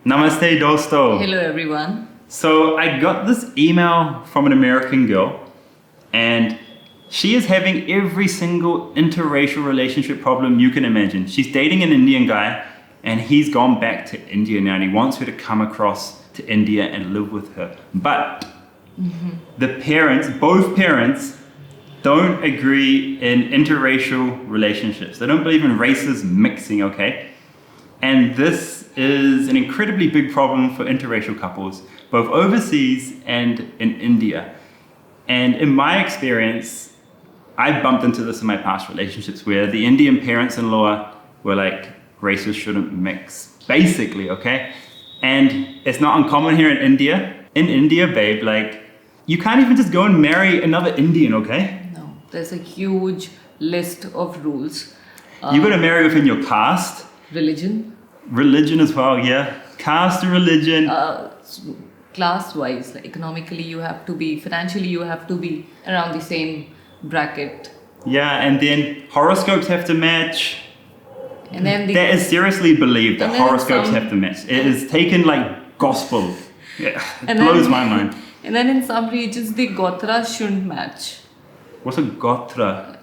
Namaste, dosto. Hello, everyone. So I got this email from an American girl, and she is having every single interracial relationship problem you can imagine. She's dating an Indian guy, and he's gone back to India now, and he wants her to come across to India and live with her. But both parents, don't agree in interracial relationships. They don't believe in races mixing, okay? And this is an incredibly big problem for interracial couples, both overseas and in India. And in my experience, I've bumped into this in my past relationships where the Indian parents-in-law were like, races shouldn't mix, basically, okay? And it's not uncommon here in India. In India, babe, like, you can't even just go and marry another Indian, okay? No, there's a huge list of rules. You got to marry within your caste. Religion as well, yeah. Caste or religion. Class-wise, like economically you have to be, financially you have to be around the same bracket. Yeah, and then horoscopes have to match. And then that is seriously believed that and then horoscopes have to match. It is taken like gospel. Yeah, it blows my mind. And then in some regions the gotra shouldn't match. What's a gotra?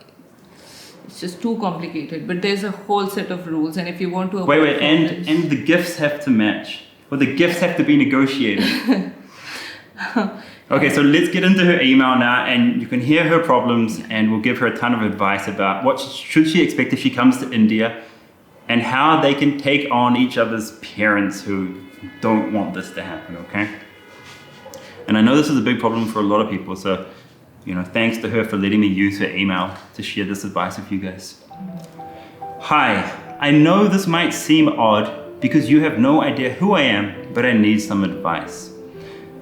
It's just too complicated, but there's a whole set of rules, and if you want to wait, and the gifts have to match. Well, the gifts have to be negotiated. Okay, so let's get into her email now, and you can hear her problems, and we'll give her a ton of advice about what should she expect if she comes to India, and how they can take on each other's parents who don't want this to happen, okay? And I know this is a big problem for a lot of people, so thanks to her for letting me use her email to share this advice with you guys. Hi, I know this might seem odd because you have no idea who I am, but I need some advice.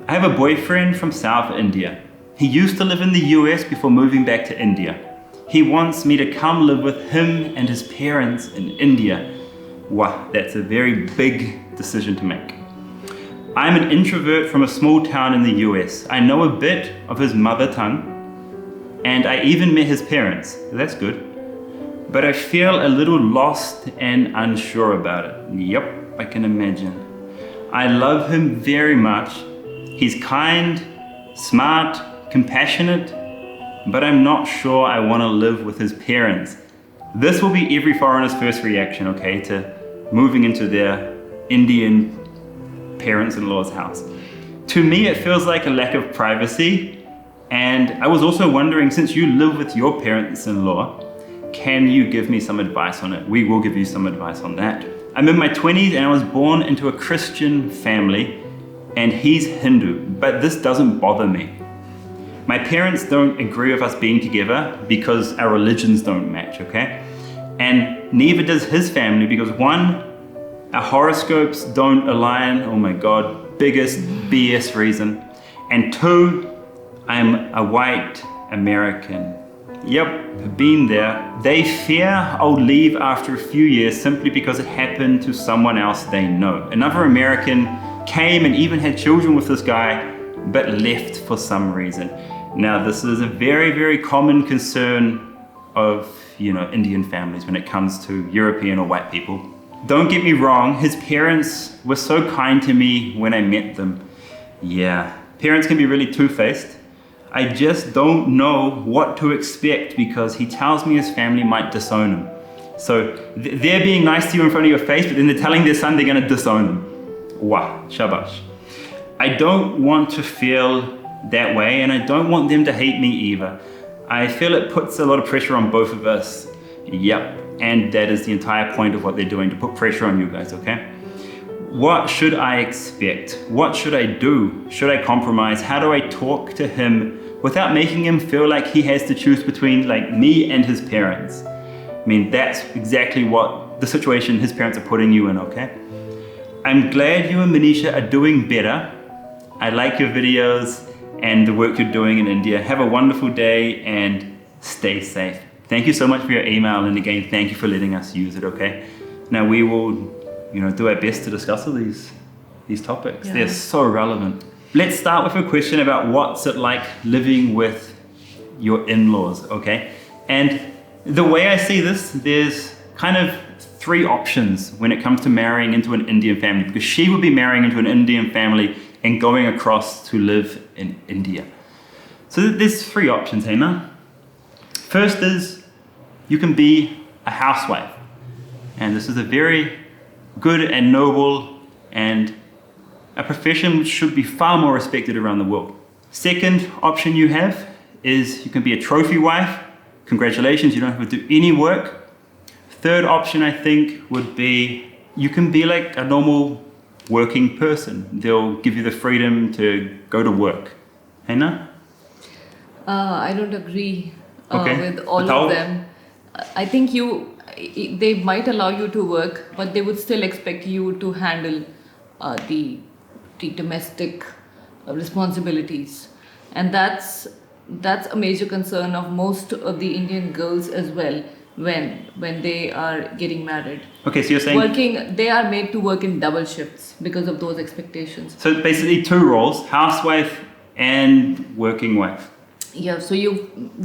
I have a boyfriend from South India. He used to live in the US before moving back to India. He wants me to come live with him and his parents in India. Wow, that's a very big decision to make. I'm an introvert from a small town in the US. I know a bit of his mother tongue, and I even met his parents. That's good. But I feel a little lost and unsure about it. Yep, I can imagine. I love him very much. He's kind, smart, compassionate, but I'm not sure I want to live with his parents. This will be every foreigner's first reaction, okay, to moving into their Indian parents-in-law's house. To me, it feels like a lack of privacy, and I was also wondering, since you live with your parents-in-law, can you give me some advice on it? We will give you some advice on that. I'm in my 20s and I was born into a Christian family, and he's Hindu, but this doesn't bother me. My parents don't agree with us being together because our religions don't match, okay? And neither does his family because one, our horoscopes don't align, oh my God, biggest BS reason. And two, I'm a white American. Yep, been there. They fear I'll leave after a few years simply because it happened to someone else they know. Another American came and even had children with this guy, but left for some reason. Now, this is a very, very common concern of, Indian families when it comes to European or white people. Don't get me wrong, his parents were so kind to me when I met them. Yeah, parents can be really two-faced. I just don't know what to expect because he tells me his family might disown him. So they're being nice to you in front of your face, but then they're telling their son they're gonna disown him. Wow, shabash. I don't want to feel that way, and I don't want them to hate me either. I feel it puts a lot of pressure on both of us. Yep, and that is the entire point of what they're doing, to put pressure on you guys, okay? What should I expect? What should I do? Should I compromise? How do I talk to him without making him feel like he has to choose between me and his parents? I mean, that's exactly what the situation his parents are putting you in, okay? I'm glad you and Manisha are doing better. I like your videos and the work you're doing in India. Have a wonderful day and stay safe. Thank you so much for your email, and again, thank you for letting us use it, okay? Now we will, do our best to discuss all these topics. Yeah. They're so relevant. Let's start with a question about what's it like living with your in-laws, okay? And the way I see this, there's kind of three options when it comes to marrying into an Indian family, because she would be marrying into an Indian family and going across to live in India. So there's three options, Hema. First is you can be a housewife. And this is a very good and noble and a profession which should be far more respected around the world. Second option you have is you can be a trophy wife. Congratulations, you don't have to do any work. Third option, I think, would be you can be like a normal working person. They'll give you the freedom to go to work. Hena? I don't agree Okay. with all Without- of them. I think they might allow you to work, but they would still expect you to handle the domestic responsibilities, and that's a major concern of most of the Indian girls as well when they are getting married. Okay, so you're saying... They are made to work in double shifts because of those expectations. So basically two roles, housewife and working wife. Yeah, so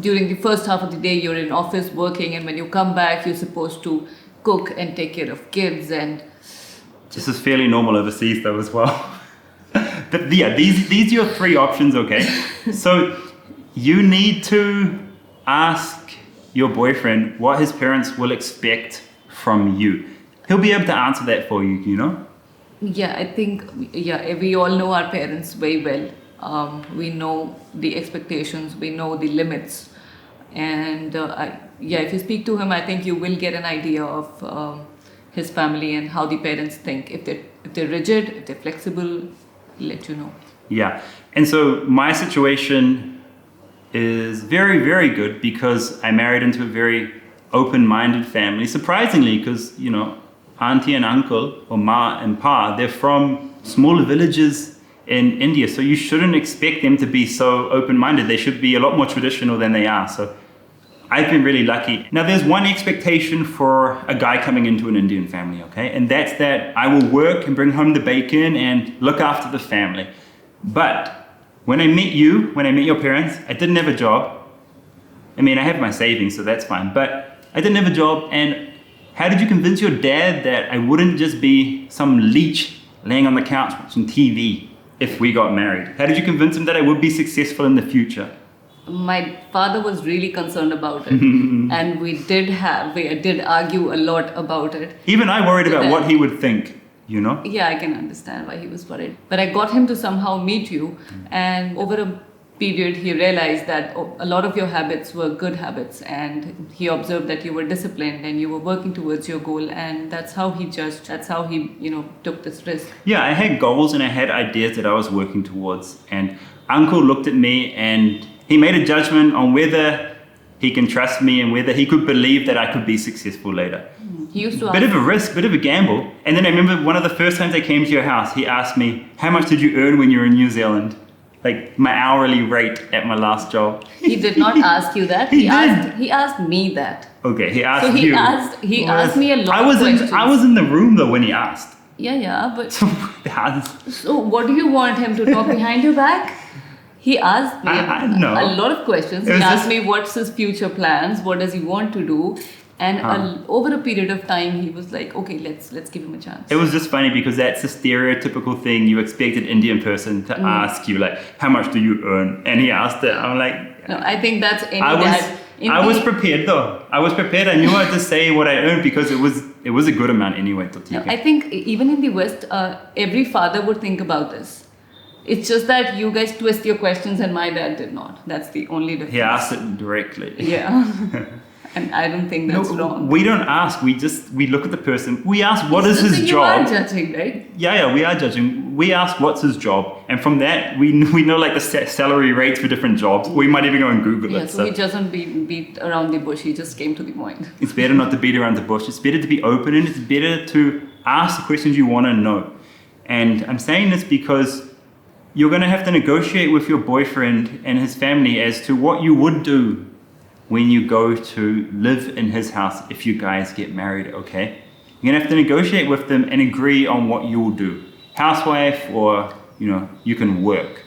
during the first half of the day you're in office working, and when you come back you're supposed to cook and take care of kids. And This is fairly normal overseas though as well. But yeah, these are your three options, okay? So you need to ask your boyfriend what his parents will expect from you. He'll be able to answer that for you, you know? yeah, I think we all know our parents very well. We know the expectations, we know the limits, and if you speak to him, I think you will get an idea of his family and how the parents think. If they're rigid, if they're flexible, he'll let you know. Yeah. And so my situation is very, very good because I married into a very open-minded family. Surprisingly, because, you know, auntie and uncle, or ma and pa, they're from smaller villages in India. So you shouldn't expect them to be so open-minded. They should be a lot more traditional than they are. So I've been really lucky. Now, there's one expectation for a guy coming into an Indian family, okay? And that's that I will work and bring home the bacon and look after the family. But when I met your parents, I didn't have a job. I mean, I have my savings, so that's fine. But I didn't have a job. And how did you convince your dad that I wouldn't just be some leech laying on the couch watching TV if we got married? How did you convince him that I would be successful in the future? My father was really concerned about it, and we did argue a lot about it. Even I worried about what he would think, you know? Yeah, I can understand why he was worried. But I got him to somehow meet you, and over a period he realized that a lot of your habits were good habits, and he observed that you were disciplined and you were working towards your goal, and that's how he judged. That's how he, took this risk. Yeah, I had goals and I had ideas that I was working towards. And Uncle looked at me and he made a judgment on whether he can trust me and whether he could believe that I could be successful later. He used to Bit ask, of a risk, bit of a gamble. And then I remember one of the first times I came to your house, he asked me, how much did you earn when you were in New Zealand? Like my hourly rate at my last job. he did not ask you that. He He asked me that. Okay, he asked So he you. asked me a lot of questions. I was in the room though when he asked. Yeah, but So so what do you want him to talk behind your back? He asked me I know. a lot of questions. It He was asked just- me what's his future plans, what does he want to do, and over a period of time, he was like, "Okay, let's give him a chance." It was just funny because that's a stereotypical thing you expect an Indian person to ask you, like, how much do you earn? And he asked it. I'm like, No, I think that's any I was dad. I was prepared though. I was prepared. I knew how to say what I earned because it was a good amount anyway. To No, I think even in the West, every father would think about this. It's just that you guys twist your questions and my dad did not. That's the only difference. He asked it directly. Yeah. And I don't think that's No, wrong. we don't ask. We look at the person. We ask what is So his you job. are judging, right? Yeah, we are judging. We ask what's his job, and from that we know like the salary rates for different jobs. We might even go and Google Yeah, it. so he doesn't beat around the bush. He just came to the point. It's better not to beat around the bush. It's better to be open, and it's better to ask the questions you want to know. And I'm saying this because you're going to have to negotiate with your boyfriend and his family as to what you would do when you go to live in his house if you guys get married, okay? You're going to have to negotiate with them and agree on what you'll do. Housewife or, you can work.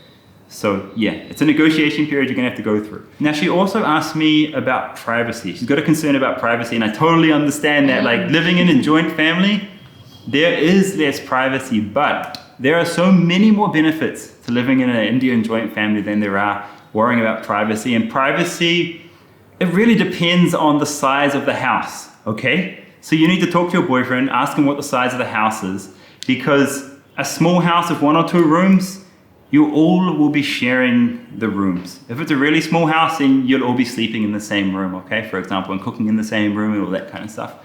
So yeah, it's a negotiation period you're gonna have to go through. Now she also asked me about privacy. She's got a concern about privacy, and I totally understand that. Like living in a joint family, there is less privacy, but there are so many more benefits to living in an Indian joint family than there are worrying about privacy. And privacy, it really depends on the size of the house, okay? So you need to talk to your boyfriend, ask him what the size of the house is, because a small house of 1 or 2 rooms, you all will be sharing the rooms. If it's a really small house, then you'll all be sleeping in the same room, okay? For example, and cooking in the same room and all that kind of stuff.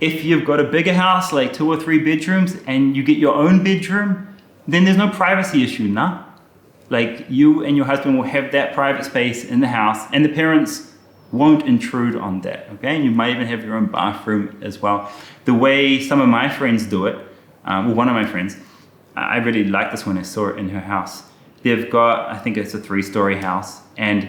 If you've got a bigger house, like 2 or 3 bedrooms, and you get your own bedroom, then there's no privacy issue, nah? Like you and your husband will have that private space in the house, and the parents won't intrude on that, okay? And you might even have your own bathroom as well. The way some of my friends do it, well, one of my friends, I really like this when I saw it in her house. They've got, I think it's a 3-story house, and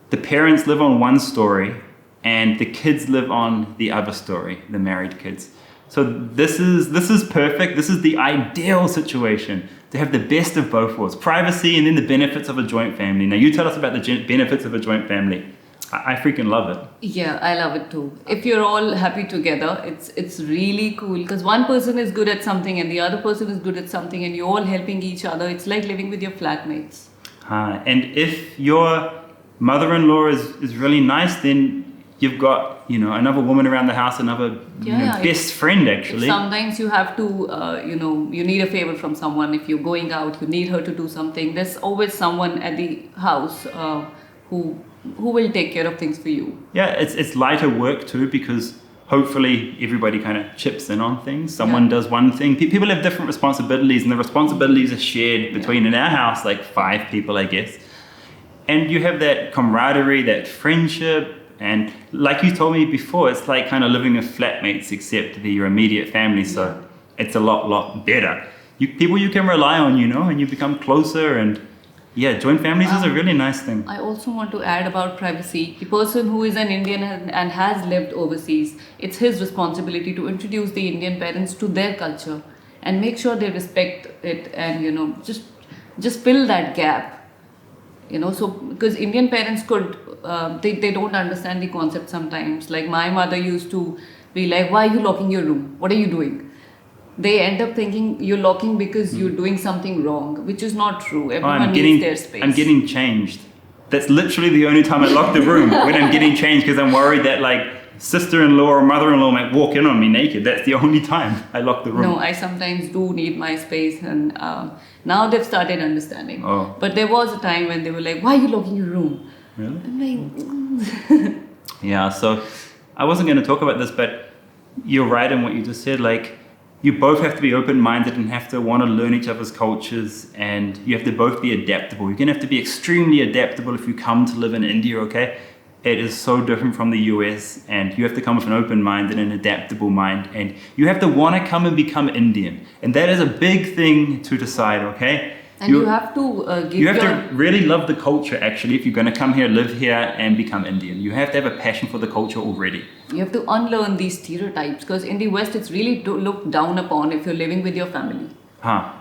the parents live on 1 story, and the kids live on the other story, the married kids. So this is perfect. This is the ideal situation to have the best of both worlds, privacy and then the benefits of a joint family. Now you tell us about the benefits of a joint family. I freaking love it. Yeah, I love it too. If you're all happy together, it's really cool because one person is good at something and the other person is good at something and you're all helping each other. It's like living with your flatmates. And if your mother-in-law is really nice, then you've got, another woman around the house, another best friend actually. Sometimes you have to, you need a favor from someone. If you're going out, you need her to do something. There's always someone at the house who will take care of things for you. Yeah, it's lighter work too because hopefully everybody kind of chips in on things. Someone does one thing. People have different responsibilities and the responsibilities are shared between, in our house, like 5 people, I guess. And you have that camaraderie, that friendship. And like you told me before, it's like kind of living with flatmates, except they're your immediate family. So it's a lot better. People you can rely on, and you become closer. And yeah, joint families is a really nice thing. I also want to add about privacy. The person who is an Indian and has lived overseas, it's his responsibility to introduce the Indian parents to their culture and make sure they respect it and, just fill that gap. So because Indian parents could, they don't understand the concept sometimes. Like my mother used to be like, why are you locking your room? What are you doing? They end up thinking you're locking because you're doing something wrong, which is not true. Everyone needs their space. I'm getting changed. That's literally the only time I lock the room, when I'm getting changed, because I'm worried that like sister-in-law or mother-in-law might walk in on me naked. That's the only time I lock the room. No, I sometimes do need my space, and now they've started understanding. Oh. But there was a time when they were like, why are you locking your room? Really? I'm like, Yeah, so I wasn't going to talk about this, but you're right in what you just said. Like, you both have to be open-minded and have to want to learn each other's cultures, and you have to both be adaptable. You're going to have to be extremely adaptable if you come to live in India, okay? It is so different from the US, and you have to come with an open mind and an adaptable mind, and you have to want to come and become Indian. And that is a big thing to decide, okay? and you have to to really love the culture, actually, if you're going to come here, live here, and become Indian. You have to have a passion for the culture already. You have to unlearn these stereotypes, because in the West, it's really looked down upon if you're living with your family.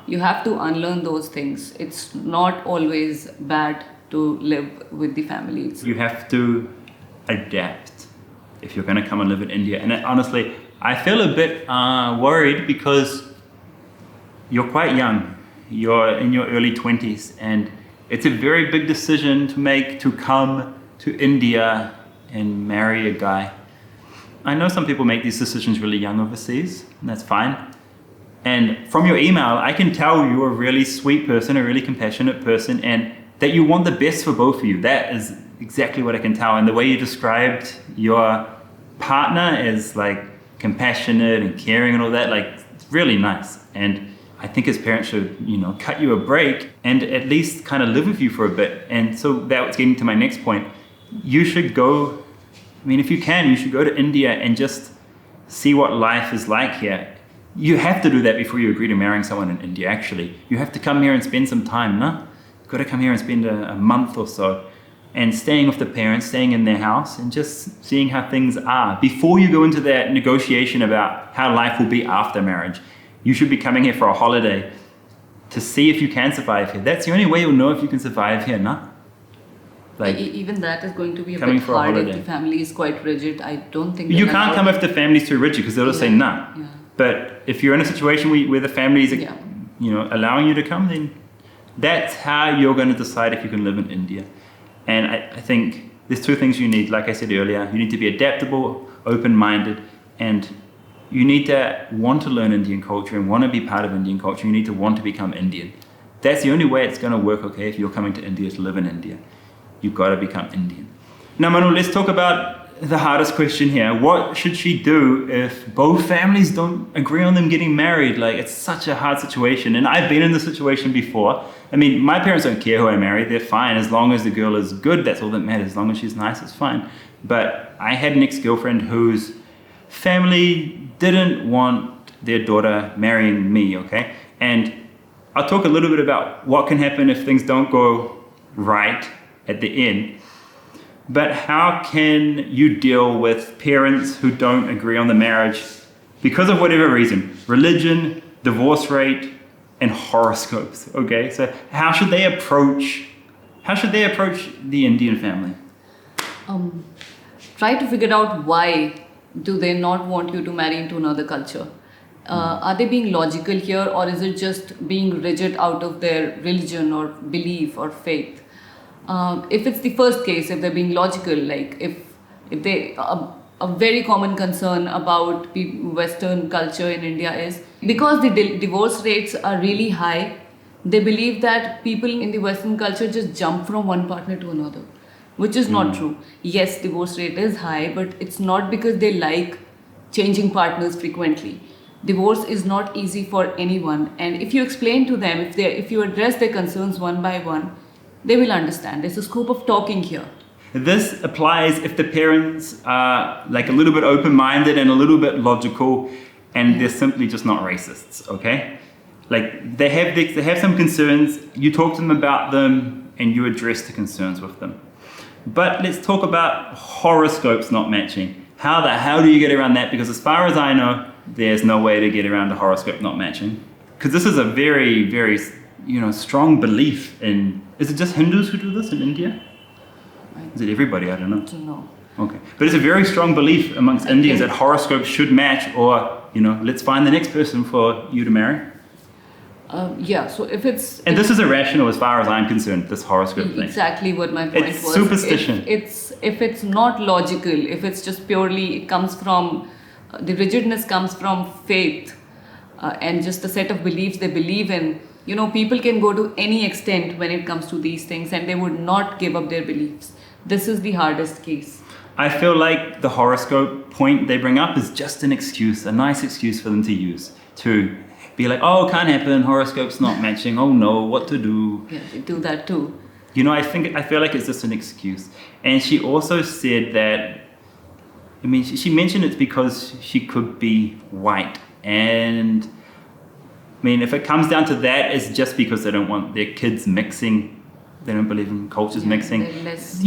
You have to unlearn those things. It's not always bad to live with the family. You have to adapt if you're going to come and live in India. And honestly, I feel a bit worried because you're quite young. You're in your early 20s, and it's a very big decision to make, to come to India and marry a guy. I know some people make these decisions really young overseas, and that's fine. And from your email, I can tell you're a really sweet person, a really compassionate person, and that you want the best for both of you. That is exactly what I can tell. And the way you described your partner as like compassionate and caring and all that, like, it's really nice. And I think his parents should, cut you a break and at least kind of live with you for a bit. And so that was getting to my next point. You should go, if you can, you should go to India and just see what life is like here. You have to do that before you agree to marrying someone in India, actually. You have to come here and spend some time, no? You've got to come here and spend a month or so and staying with the parents, staying in their house and just seeing how things are before you go into that negotiation about how life will be after marriage. You should be coming here for a holiday to see if you can survive here. That's the only way you'll know if you can survive here, no? Like, even that is going to be a coming bit for a hard if holiday. the family is quite rigid. I don't think you they'll can't allow- come if the family's too rigid because they'll just say no. Yeah. But if you're in a situation where the family is, Yeah. allowing you to come, then that's how you're going to decide if you can live in India. And I think there's two things you need. Like I said earlier, you need to be adaptable, open-minded, and you need to want to learn Indian culture and want to be part of Indian culture. You need to want to become Indian. That's the only way it's going to work, okay, if you're coming to India to live in India. You've got to become Indian. Now, Manu, let's talk about the hardest question here. What should she do if both families don't agree on them getting married? Like, it's such a hard situation. And I've been in this situation before. I mean, my parents don't care who I marry. They're fine. As long as the girl is good, that's all that matters. As long as she's nice, it's fine. But I had an ex-girlfriend whose family didn't want their daughter marrying me, okay? And I'll talk a little bit about what can happen if things don't go right at the end. But how can you deal with parents who don't agree on the marriage because of whatever reason? Religion, divorce rate, and horoscopes, okay? So how should they approach the Indian family? Try to figure out why do they not want you to marry into another culture. Are they being logical here, or is it just being rigid out of their religion or belief or faith? If it's the first case, if they're being logical, like if they a very common concern about Western culture in India is because the divorce rates are really high, they believe that people in the Western culture just jump from one partner to another, which is not true. Yes, divorce rate is high, but it's not because they like changing partners frequently. Divorce is not easy for anyone, and if you explain to them, if you address their concerns one by one, they will understand. There's a scope of talking here. This applies if the parents are like a little bit open-minded and a little bit logical, and they're simply just not racists, okay? Like they have some concerns, you talk to them about them, and you address the concerns with them. But let's talk about horoscopes not matching. How do you get around that? Because as far as I know, there's no way to get around a horoscope not matching. Because this is a very, very, strong belief in. Is it just Hindus who do this in India? Is it everybody? I don't know. I don't know. Okay, but it's a very strong belief amongst Indians that horoscopes should match, or let's find the next person for you to marry. Yeah. So if it's And this is irrational as far as I'm concerned. This horoscope thing. exactly what my point It's was. superstition. If it's not logical, if it's just purely, it comes from the rigidness comes from faith and just a set of beliefs they believe in. People can go to any extent when it comes to these things, and they would not give up their beliefs. This is the hardest case. I feel like the horoscope point they bring up is just an excuse, a nice excuse for them to use to be like, oh, can't happen, horoscope's not matching, oh no, what to do? Yeah, they do that too. I feel like it's just an excuse. And she also said that, she mentioned it's because she could be white. And if it comes down to that, it's just because they don't want their kids mixing. They don't believe in cultures mixing. they're less-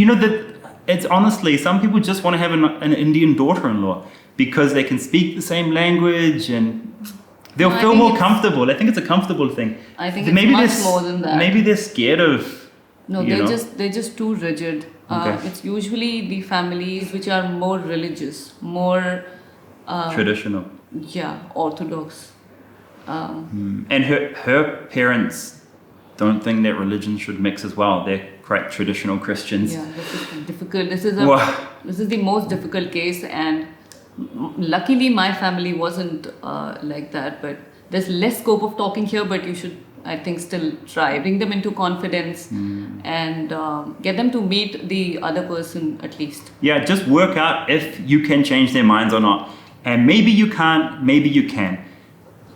It's honestly, some people just want to have an Indian daughter-in-law because they can speak the same language and they'll No, I feel think more it's- comfortable. I think it's a comfortable thing. I think it's much more than that. Maybe they're scared of. No, they're just too rigid. Okay. It's usually the families which are more religious, more Traditional. orthodox. And her parents don't think that religion should mix as well. They're quite traditional Christians. Yeah, this is difficult. Wow. This is the most difficult case, and luckily my family wasn't like that. But there's less scope of talking here. But you should, I think, still try, bring them into confidence, and get them to meet the other person at least. Yeah, just work out if you can change their minds or not. And maybe you can't, maybe you can.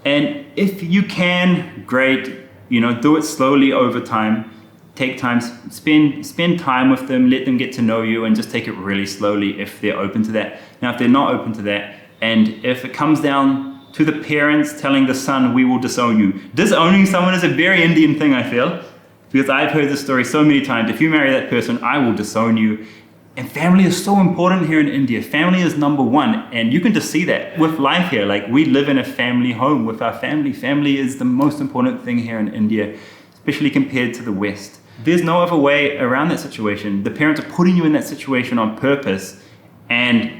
And if you can, great, do it slowly over time. Take time, spend time with them, let them get to know you, and just take it really slowly if they're open to that. Now, if they're not open to that, and if it comes down to the parents telling the son, we will disown you. Disowning someone is a very Indian thing, I feel, because I've heard this story so many times. If you marry that person, I will disown you. And family is so important here in India. Family is number one. And you can just see that with life here. Like, we live in a family home with our family. Family is the most important thing here in India, especially compared to the West. There's no other way around that situation. The parents are putting you in that situation on purpose. And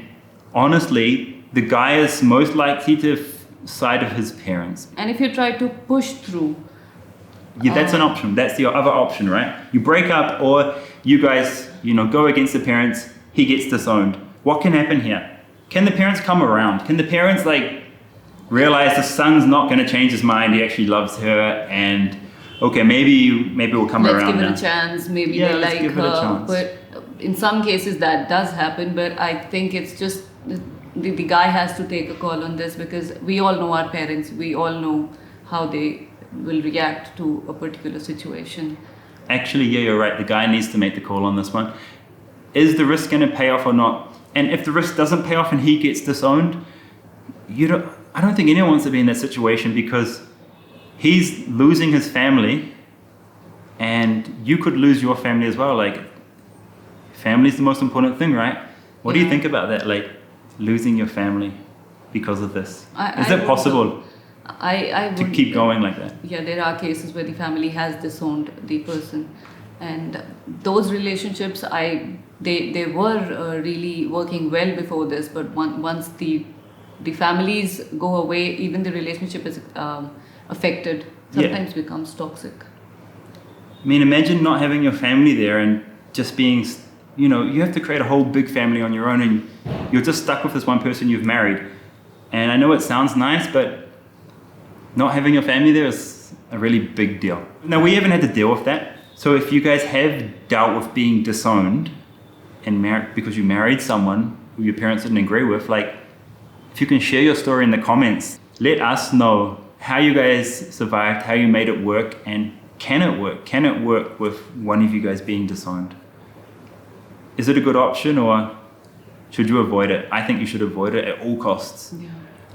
honestly, the guy is most likely to side of his parents. And if you try to push through, Yeah, that's an option. That's the other option, right? You break up, or you guys, go against the parents. He gets disowned. What can happen here? Can the parents come around? Can the parents realize the son's not going to change his mind? He actually loves her, and okay, maybe we'll come let's around. give it now. a chance. Maybe Yeah, they let's like give it a her. chance. But in some cases that does happen. But I think it's just the guy has to take a call on this, because we all know our parents. We all know how they will react to a particular situation. Actually, yeah, you're right. The guy needs to make the call on this one. Is the risk going to pay off or not? And if the risk doesn't pay off and he gets disowned, I don't think anyone wants to be in that situation, because he's losing his family, and you could lose your family as well. Family's the most important thing, right? What do you Yeah. think about that? Losing your family because of this. Is I it possible I to would, keep going like that? Yeah, there are cases where the family has disowned the person, and those relationships, they were really working well before this. But once the families go away, even the relationship is affected. Sometimes becomes toxic. I mean, imagine not having your family there and just being, you have to create a whole big family on your own, and you're just stuck with this one person you've married. And I know it sounds nice, but not having your family there is a really big deal. Now, we haven't had to deal with that. So if you guys have dealt with being disowned and married because you married someone who your parents didn't agree with, if you can share your story in the comments, let us know how you guys survived, how you made it work, and can it work? Can it work with one of you guys being disowned? Is it a good option, or should you avoid it? I think you should avoid it at all costs. Yeah.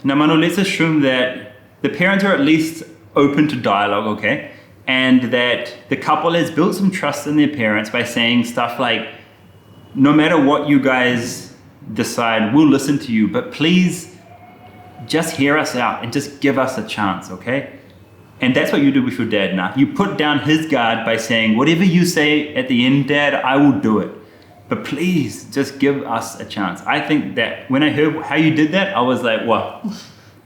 Now, Manu, let's assume that the parents are at least open to dialogue, okay? And that the couple has built some trust in their parents by saying stuff like, no matter what you guys decide, we'll listen to you, but please just hear us out and just give us a chance, okay? And that's what you do with your dad now. You put down his guard by saying, whatever you say at the end, Dad, I will do it. But please, just give us a chance. I think that when I heard how you did that, I was like, wow,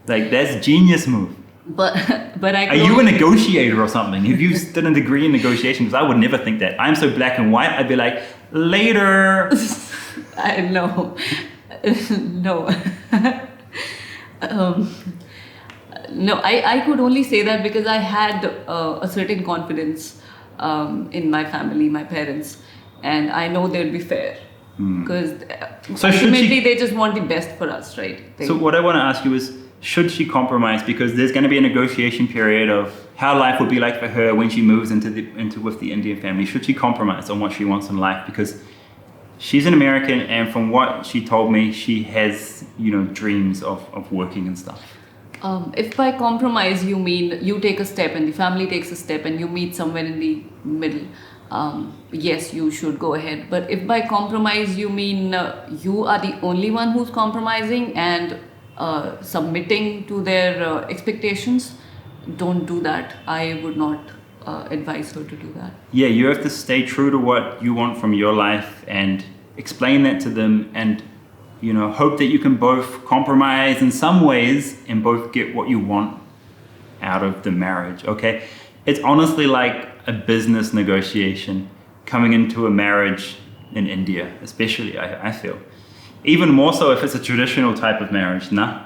that's a genius move. But I Are you a negotiator or something? Have you done a degree in negotiation? Because I would never think that. I'm so black and white, I'd be like, later. I know. No. No, I could only say that because I had a certain confidence in my family, my parents, and I know they'll be fair. Because So should ultimately she- they just want the best for us, right? So what I want to ask you is, should she compromise? Because there's going to be a negotiation period of how life will be like for her when she moves into with the Indian family. Should she compromise on what she wants in life? Because she's an American, and from what she told me, she has dreams of working and stuff. If by compromise you mean you take a step and the family takes a step and you meet somewhere in the middle, yes, you should go ahead. But if by compromise you mean you are the only one who's compromising and submitting to their expectations, don't do that. I would not advise her to do that. Yeah, you have to stay true to what you want from your life and explain that to them, and hope that you can both compromise in some ways and both get what you want out of the marriage, okay? It's honestly like a business negotiation coming into a marriage in India, especially, I feel. Even more so if it's a traditional type of marriage, nah?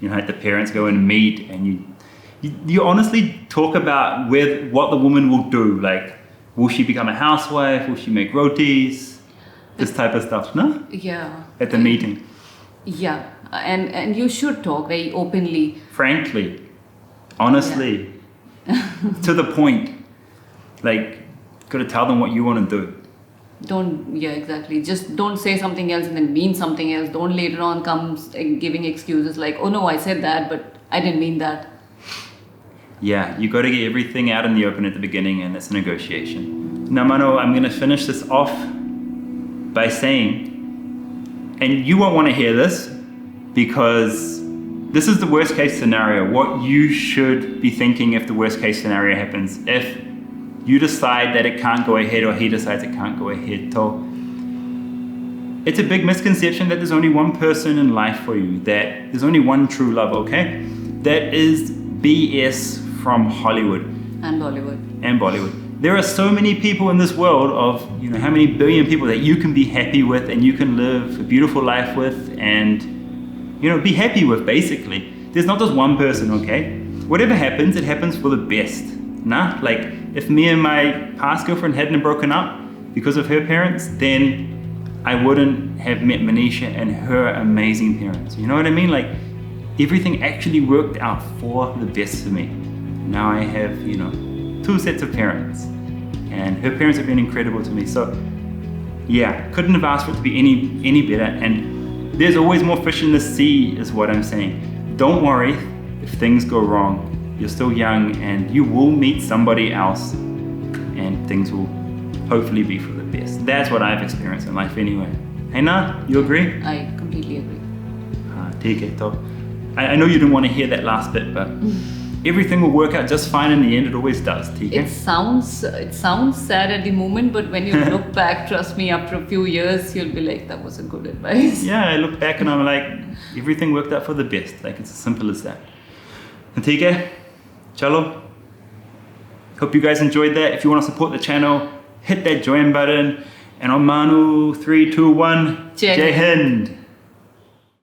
Like the parents go and meet, and you honestly talk about what the woman will do. Like, will she become a housewife? Will she make rotis? This type of stuff, no? Yeah. At the meeting. Yeah, and you should talk very openly. Frankly, honestly, to the point. Gotta tell them what you want to do. Yeah, exactly. Just don't say something else and then mean something else. Don't later on come giving excuses like, oh no, I said that, but I didn't mean that. Yeah, you got to get everything out in the open at the beginning, and it's a negotiation. Now, Mano, I'm going to finish this off by saying And you won't want to hear this because this is the worst case scenario. What you should be thinking if the worst case scenario happens. If you decide that it can't go ahead or he decides it can't go ahead. So it's a big misconception that there's only one person in life for you, that there's only one true love, okay? That is BS from Hollywood. And Bollywood. And Bollywood. There are so many people in this world of, how many billion people that you can be happy with and you can live a beautiful life with and, be happy with, basically. There's not just one person, okay? Whatever happens, it happens for the best. Nah? Like, if me and my past girlfriend hadn't broken up because of her parents, then I wouldn't have met Manisha and her amazing parents. You know what I mean? Like, everything actually worked out for the best for me. Now I have, 2 sets of parents. And her parents have been incredible to me. So, yeah, couldn't have asked for it to be any better. And there's always more fish in the sea, is what I'm saying. Don't worry if things go wrong. You're still young and you will meet somebody else and things will hopefully be for the best. That's what I've experienced in life anyway. Hey, Na, you agree? I completely agree. Take it, though. I know you didn't want to hear that last bit, but everything will work out just fine in the end. It always does. It sounds sad at the moment, but when you look back, trust me, after a few years, you'll be like, that was a good advice. Yeah, I look back and I'm like, everything worked out for the best. Like, it's as simple as that. Take chalo. Hope you guys enjoyed that. If you want to support the channel, hit that join button. And on Manu, 3, 2, 1, Jai Hind.